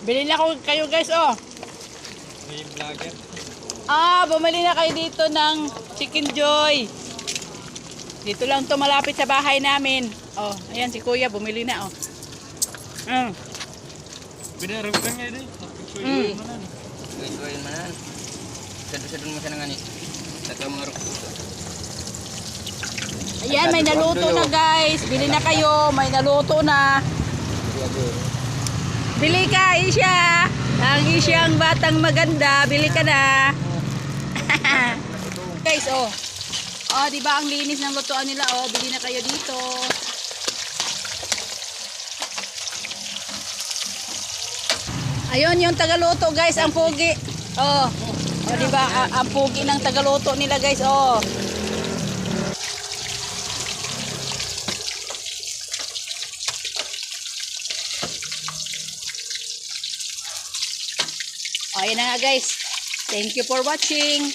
Bili na kayo guys, oh. May vlogger. Bumili na kayo dito ng Chicken Joy. Dito lang to malapit sa bahay namin. Oh, ayan si Kuya bumili na, oh. Pinaramitan nga din. Gawin manan. Sadun mo siya ng ani. Sa mga rok. Ayan, may naluto na guys. Bili na kayo, may naluto na. Bili ka, Isya. Ang Isyang batang maganda, bili ka na. Guys, oh. Oh, di ba ang linis ng lutuan nila, oh. Bili na kayo dito. Ayun yung tagaluto, guys, ang pugi. Oh. Oh, di ba ang pugi ng tagaluto nila, guys, oh. Oh, ayan na nga guys. Thank you for watching.